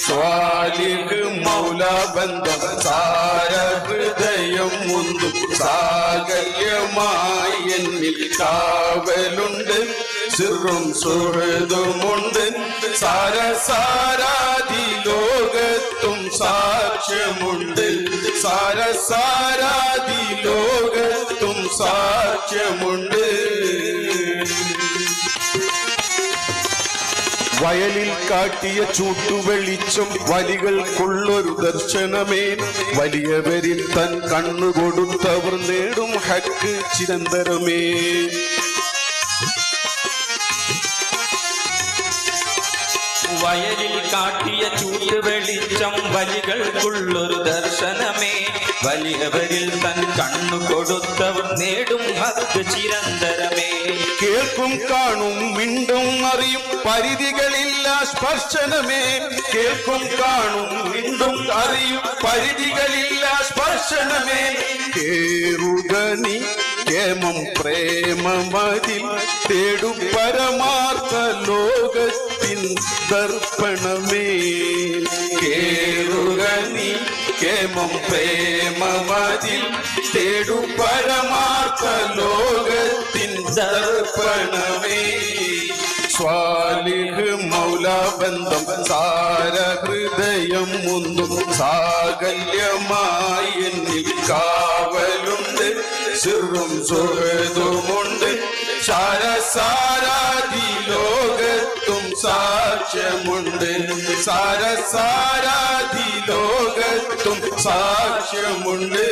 സ്വാലിഹ് മൗല ബന്ധം സാര ഹൃദയം മുന്തും സാകല്യമായി എന്നിൽ കാവലുണ്ട് സിറും സുഹൃതുമുണ്ട് സാരസാരാദി ലോകത്തും സാക്ഷ്യമുണ്ട് സാരസാരാദി ലോകത്തും സാക്ഷ്യമുണ്ട് വയലിൽ കാട്ടിയ ചൂട്ടുവെളിച്ചം വലികൾക്കുള്ളൊരു ദർശനമേ വലിയവരിൽ തൻ കണ്ണു കൊടുത്തവർ നേടും ഹക്ക് ചിരന്തരമേ വയലിൽ കാട്ടിയ ചൂട്ടുവെളിച്ചം വലികൾക്കുള്ളൊരു ദർശനമേ വലിയവരിൽ തൻ കണ്ണു കൊടുത്തവർ നേടും ഹക്ക് ചിരന്തരമേ കേൾക്കും കാണും മിണ്ടും അറിയും പരിധികളില്ല സ്പർശനമേ കേൾക്കും കാണും മിണ്ടും അറിയും പരിധികളില്ല സ്പർശനമേ കേറുക നീ കേമം പ്രേമമതിൽ തേടു പരമാർത്ഥ ലോകത്തിൻ ദർപ്പണമേ കേറുക നീ കേമം പ്രേമമതിൽ തേടു പരമാർത്ഥ ലോകത്തിൻ ദർപ്പണമേ സ്വാലിഹ് മൗല ബന്ധം സാര ഹൃദയം മുന്തും സാകല്യമായി എന്നിൽ കാവലുണ്ട് സിറും സുഹൃതുമുണ്ട് സാരസാരാദി ലോകത്തും സാക്ഷ്യമുണ്ട് സാരസാരാദി ലോകത്തും സാക്ഷ്യമുണ്ട്